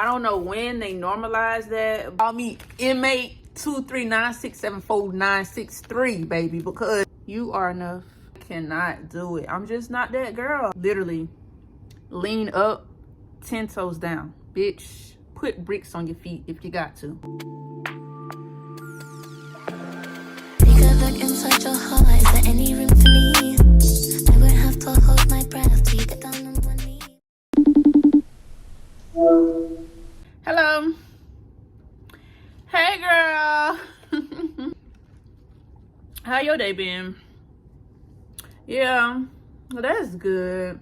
I don't know when they normalized that. Call me inmate 239674963, baby, because you are enough. I cannot do it. I'm just not that girl. Literally, lean up, 10 toes down. Bitch, put bricks on your feet if you got to. Take a look inside your heart. Is there any room for me? I won't have to hold my breath till you get down on one knee. Hello. Hey, girl. How your day been? Yeah, well, that's good.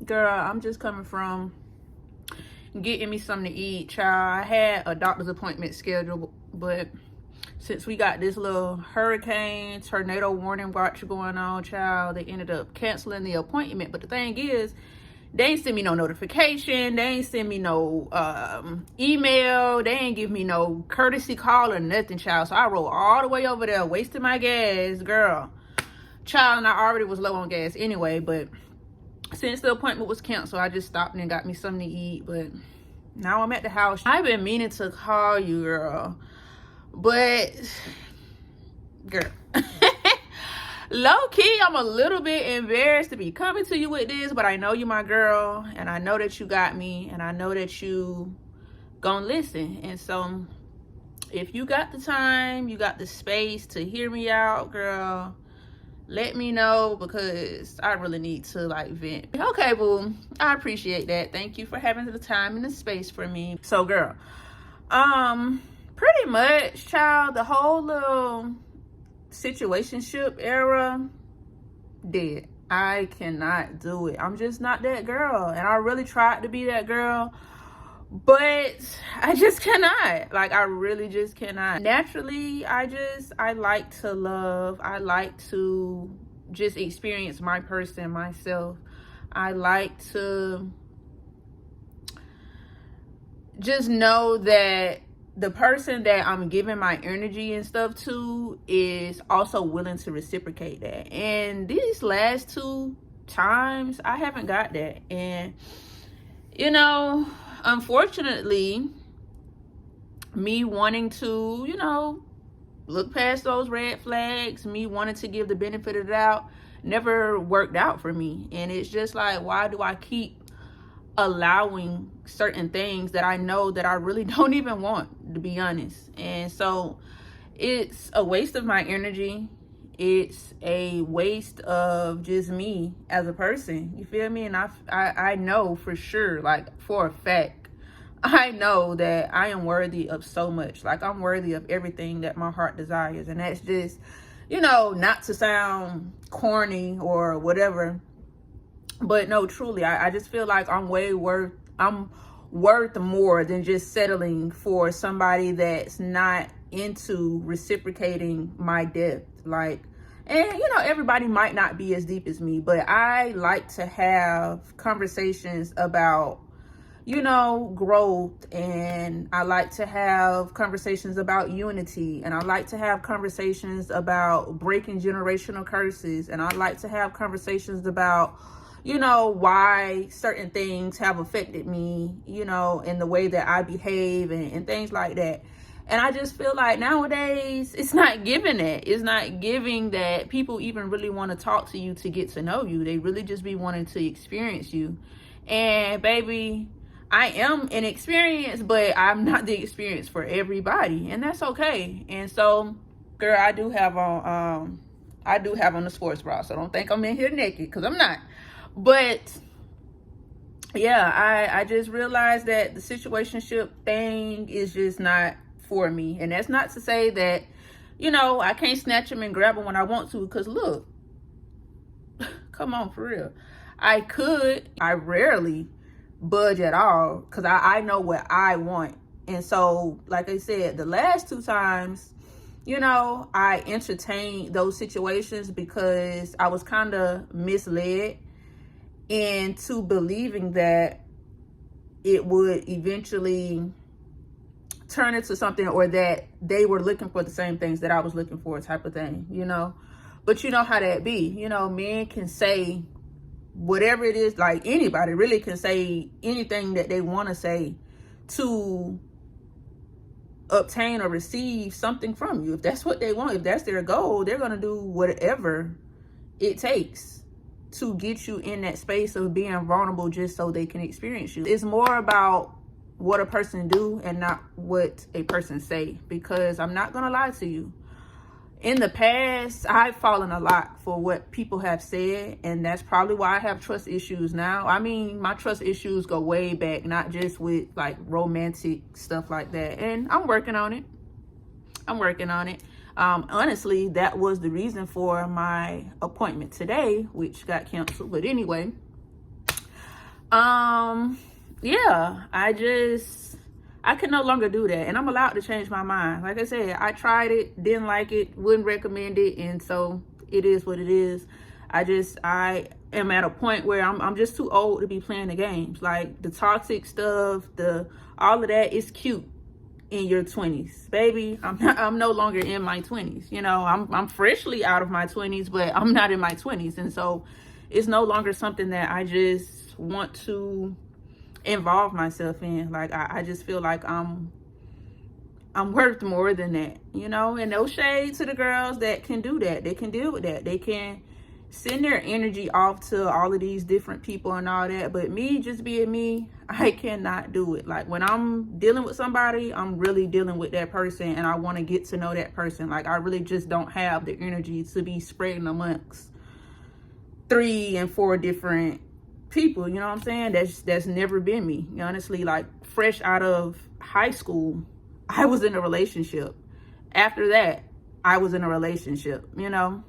Girl, I'm just coming from getting me something to eat, child. I had a doctor's appointment scheduled, but since we got this little hurricane, tornado warning watch going on, child, they ended up canceling the appointment. But the thing is, they ain't send me no notification. They ain't send me no email. They ain't give me no courtesy call or nothing, child. So I rode all the way over there, wasting my gas, girl. Child, and I already was low on gas anyway. But since the appointment was canceled, I just stopped and got me something to eat. But now I'm at the house. I've been meaning to call you, girl. But, girl. Low-key, I'm a little bit embarrassed to be coming to you with this, but I know you my girl, and I know that you got me, and I know that you gonna listen. And so, if you got the time, you got the space to hear me out, girl, let me know, because I really need to, like, vent. Okay, boo, I appreciate that. Thank you for having the time and the space for me. So, girl, pretty much, child, the whole little situationship era, dead. I cannot do it. I'm just not that girl, and I really tried to be that girl, but I just cannot. Like, I really just cannot. Naturally, I like to love. I like to just experience my person, myself. I like to just know that the person that I'm giving my energy and stuff to is also willing to reciprocate that. And these last 2 times, I haven't got that. And, you know, unfortunately, me wanting to, you know, look past those red flags, me wanting to give the benefit of the doubt, never worked out for me. And it's just like, why do I keep allowing certain things that I know that I really don't even want, to be honest? And so it's a waste of my energy. It's a waste of just me as a person, you feel me? And I know for sure, like for a fact, I know that I am worthy of so much. Like, I'm worthy of everything that my heart desires. And that's just, you know, not to sound corny or whatever, but no, truly, I just feel like I'm worth more than just settling for somebody that's not into reciprocating my depth. Like, and you know, everybody might not be as deep as me, but I like to have conversations about, you know, growth, and I like to have conversations about unity, and I like to have conversations about breaking generational curses, and I like to have conversations about, you know, why certain things have affected me, you know, in the way that I behave and things like that. And I just feel like nowadays it's not giving that. It's not giving that people even really want to talk to you to get to know you. They really just be wanting to experience you. And baby, I am an experience, but I'm not the experience for everybody, and that's okay. And so, girl, I do have on the sports bra, so don't think I'm in here naked, because I'm not. But yeah, I just realized that the situationship thing is just not for me. And that's not to say that, you know, I can't snatch them and grab them when I want to, because look, come on, for real. I could. I rarely budge at all, because I know what I want. And so, like I said, the last 2 times, you know, I entertained those situations because I was kind of misled into believing that it would eventually turn into something, or that they were looking for the same things that I was looking for, type of thing, you know. But you know how that be. You know, men can say whatever it is. Like, anybody really can say anything that they want to say to obtain or receive something from you. If that's what they want, if that's their goal, they're going to do whatever it takes to get you in that space of being vulnerable just so they can experience you. It's more about what a person do and not what a person say, because I'm not going to lie to you. In the past, I've fallen a lot for what people have said, and that's probably why I have trust issues now. I mean, my trust issues go way back, not just with like romantic stuff like that. And I'm working on it. Honestly, that was the reason for my appointment today, which got canceled. But anyway, yeah, I can no longer do that, and I'm allowed to change my mind. Like I said, I tried it, didn't like it, wouldn't recommend it, and so it is what it is. I am at a point where I'm just too old to be playing the games. Like the toxic stuff, all of that is cute in your 20s, baby. I'm no longer in my 20s. You know, I'm freshly out of my 20s, but I'm not in my 20s, and so it's no longer something that I just want to involve myself in. Like I just feel like I'm worth more than that, you know. And no shade to the girls that can do that. They can deal with that. They can send their energy off to all of these different people and all that. But me, just being me, I cannot do it. Like when I'm dealing with somebody, I'm really dealing with that person, and I want to get to know that person. Like I really just don't have the energy to be spreading amongst 3 and 4 different people, you know what I'm saying? That's never been me. Honestly, like fresh out of high school, I was in a relationship. After that, I was in a relationship, you know,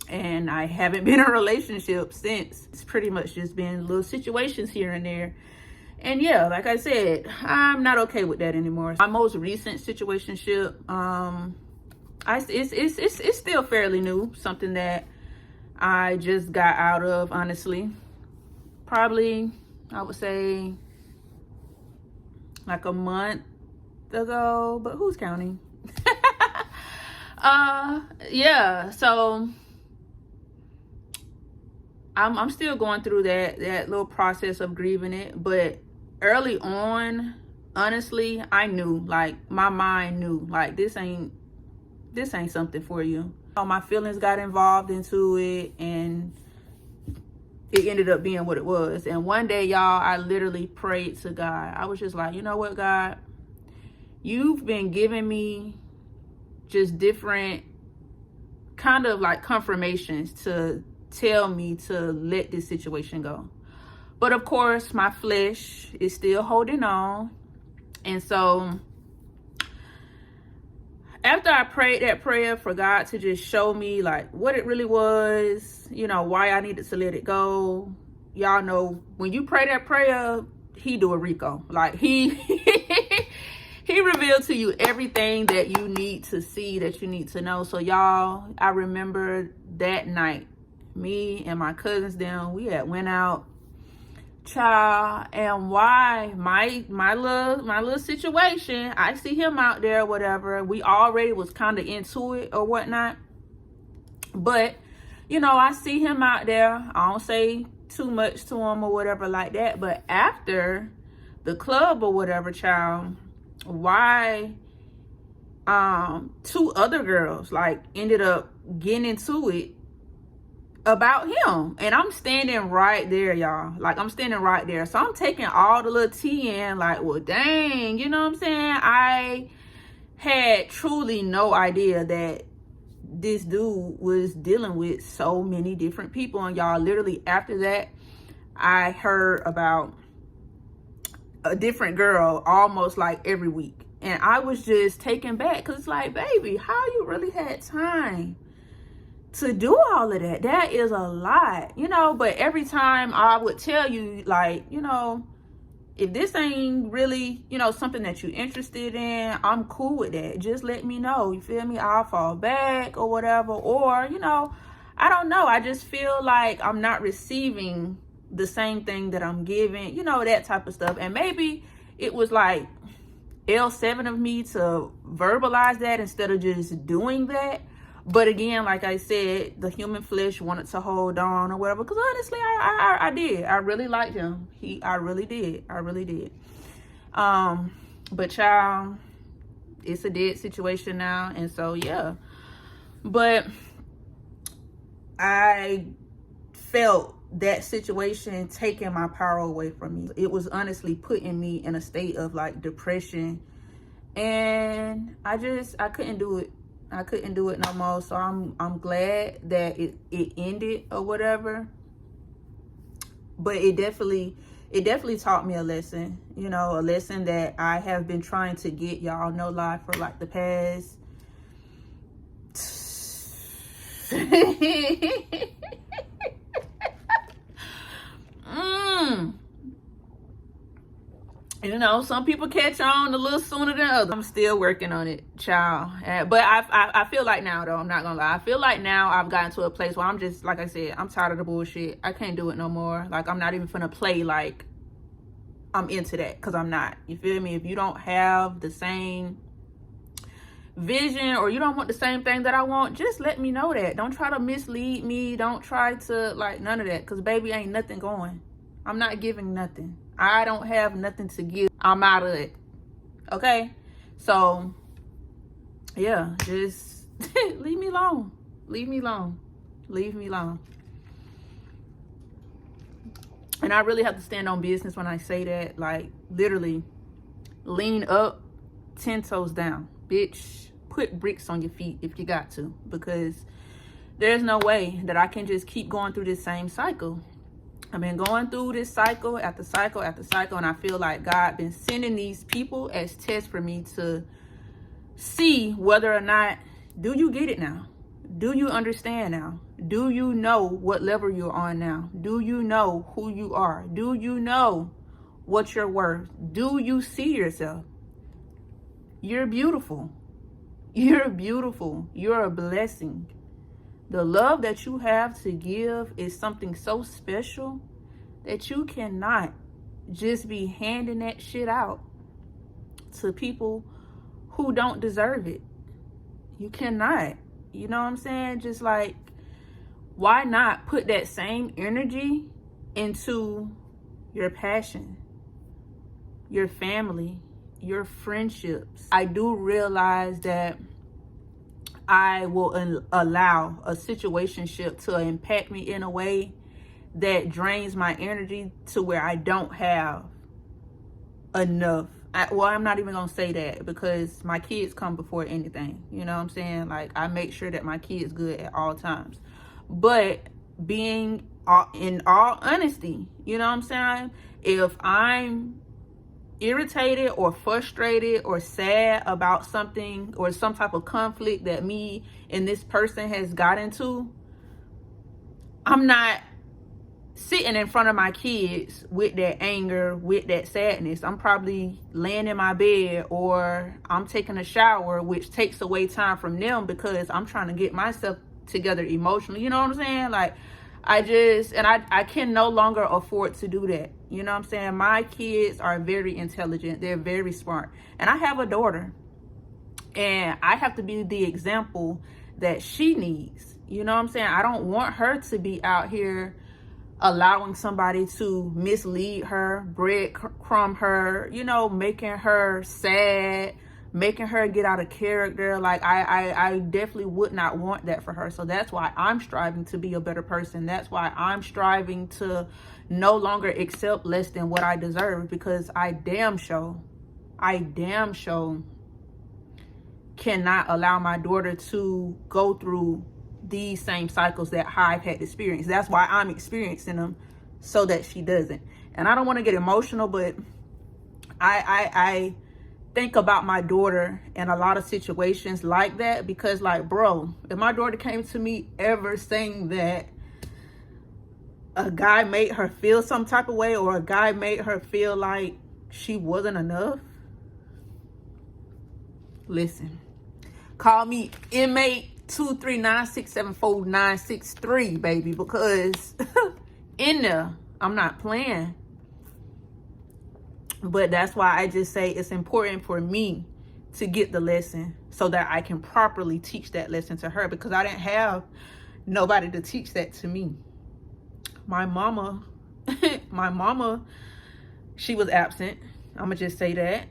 and I haven't been in a relationship since. It's pretty much just been little situations here and there. And yeah, like I said, I'm not okay with that anymore. My most recent situationship, it's still fairly new, something that I just got out of, honestly. Probably, I would say, like a month ago, but who's counting? Yeah, so I'm still going through that little process of grieving it. But early on, honestly, I knew, like my mind knew, like this ain't something for you. My feelings got involved into it, and it ended up being what it was. And one day, y'all, I literally prayed to God. I was just like, you know what, God, you've been giving me just different kind of like confirmations to tell me to let this situation go. But of course, my flesh is still holding on. And so after I prayed that prayer for God to just show me like what it really was, you know, why I needed to let it go. Y'all know when you pray that prayer, he do a Rico. Like he revealed to you everything that you need to see, that you need to know. So y'all, I remember that night, me and my cousins down, we had went out, child, and why my little situation, I see him out there, whatever. We already was kind of into it or whatnot, but you know, I see him out there. I don't say too much to him or whatever like that. But after the club or whatever, child, why 2 other girls like ended up getting into it about him, and I'm standing right there, y'all. Like I'm standing right there, so I'm taking all the little tea in, like, well, dang, you know what I'm saying? I had truly no idea that this dude was dealing with so many different people. And y'all, literally after that, I heard about a different girl almost like every week, and I was just taken back, because it's like, baby, how you really had time to do all of that? That is a lot, you know. But every time I would tell you, like, you know, if this ain't really, you know, something that you're interested in, I'm cool with that. Just let me know, you feel me? I'll fall back or whatever. Or, you know, I don't know, I just feel like I'm not receiving the same thing that I'm giving, you know, that type of stuff. And maybe it was like L7 of me to verbalize that instead of just doing that. But again, like I said, the human flesh wanted to hold on or whatever. Because honestly, I did. I really liked him. I really did. But child, it's a dead situation now. And so, yeah. But I felt that situation taking my power away from me. It was honestly putting me in a state of like depression. And I couldn't do it. I couldn't do it no more. So I'm glad that it ended or whatever. But it definitely taught me a lesson, you know, a lesson that I have been trying to get, y'all, no lie, for like the past you know, some people catch on a little sooner than others. I'm still working on it, child. But I feel like now, though, I'm not gonna lie, I feel like now I've gotten to a place where I'm just, like I said, I'm tired of the bullshit. I can't do it no more. Like, I'm not even finna play like I'm into that, because I'm not. You feel me? If you don't have the same vision or you don't want the same thing that I want, just let me know that. Don't try to mislead me. Don't try to, like, none of that, because baby, ain't nothing going. I'm not giving nothing. I don't have nothing to give. I'm out of it. Okay? So, yeah, just leave me alone. Leave me alone. Leave me alone. And I really have to stand on business when I say that. Like, literally, lean up, 10 toes down. Bitch, put bricks on your feet if you got to. Because there's no way that I can just keep going through this same cycle. I've been going through this cycle after cycle after cycle, and I feel like God been sending these people as tests for me to see whether or not, do you get it now? Do you understand now? Do you know what level you're on now? Do you know who you are? Do you know what you're worth? Do you see yourself? You're beautiful. You're beautiful. You're a blessing. The love that you have to give is something so special that you cannot just be handing that shit out to people who don't deserve it. You cannot. You know what I'm saying? Just like, why not put that same energy into your passion, your family, your friendships? I do realize that I will allow a situationship to impact me in a way that drains my energy to where I don't have enough. Well, I'm not even gonna say that, because my kids come before anything. You know what I'm saying? Like, I make sure that my kids good at all times. But being in all honesty, you know what I'm saying? If I'm irritated or frustrated or sad about something or some type of conflict that me and this person has got into, I'm not sitting in front of my kids with that anger, with that sadness. I'm probably laying in my bed, or I'm taking a shower, which takes away time from them because I'm trying to get myself together emotionally. You know what I'm saying? Like, I can no longer afford to do that. You know what I'm saying? My kids are very intelligent. They're very smart. And I have a daughter. And I have to be the example that she needs. You know what I'm saying? I don't want her to be out here allowing somebody to mislead her, breadcrumb her, you know, making her sad, making her get out of character. Like, I definitely would not want that for her. So that's why I'm striving to be a better person. That's why I'm striving to no longer accept less than what I deserve, because I damn sure cannot allow my daughter to go through these same cycles that I've had experienced. That's why I'm experiencing them, so that she doesn't. And I don't want to get emotional, but I think about my daughter in a lot of situations like that, because, like, bro, if my daughter came to me ever saying that a guy made her feel some type of way, or a guy made her feel like she wasn't enough, listen, call me inmate 239674963, baby, because in there, I'm not playing. But that's why I just say it's important for me to get the lesson so that I can properly teach that lesson to her, because I didn't have nobody to teach that to me. My mama, she was absent. I'm gonna just say that.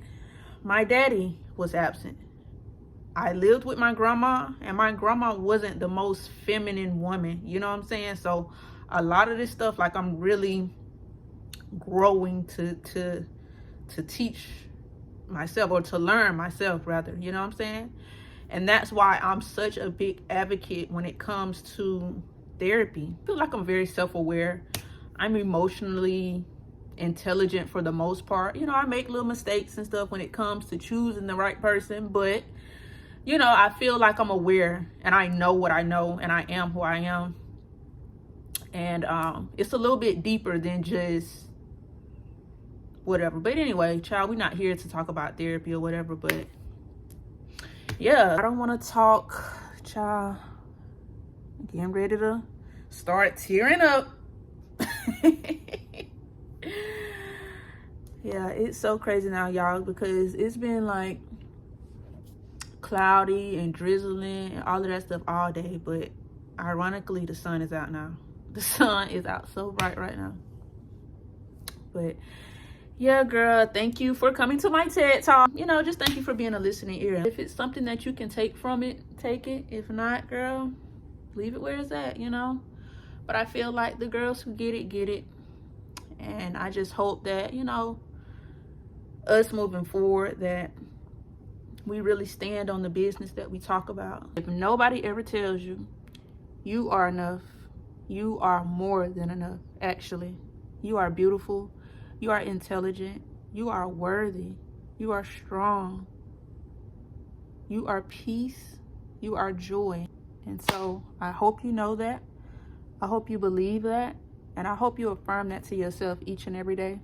My daddy was absent. I lived with my grandma, and my grandma wasn't the most feminine woman, you know what I'm saying? So a lot of this stuff, like, I'm really growing to teach myself, or to learn myself rather, you know what I'm saying? And that's why I'm such a big advocate when it comes to therapy. I feel like I'm very self-aware. I'm emotionally intelligent for the most part. You know, I make little mistakes and stuff when it comes to choosing the right person, but you know, I feel like I'm aware, and I know what I know, and I am who I am. And it's a little bit deeper than just whatever. But anyway, child, we're not here to talk about therapy or whatever, but yeah, I don't want to talk, child. Getting ready to start tearing up. Yeah, it's so crazy now, y'all, because it's been like cloudy and drizzling and all of that stuff all day, but ironically the sun is out now. The sun is out so bright right now. But yeah, girl, thank you for coming to my TED Talk. You know, just thank you for being a listening ear. If it's something that you can take from it, take it. If not, girl, leave it where it's at, you know. But I feel like the girls who get it, get it. And I just hope that, you know, us moving forward, that we really stand on the business that we talk about. If nobody ever tells you, you are enough. You are more than enough, actually. You are beautiful. You are intelligent. You are worthy. You are strong. You are peace. You are joy. And so I hope you know that. I hope you believe that. And I hope you affirm that to yourself each and every day.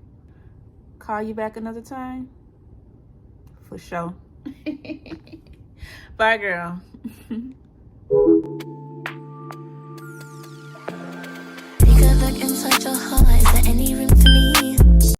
Call you back another time? For sure. Bye, girl.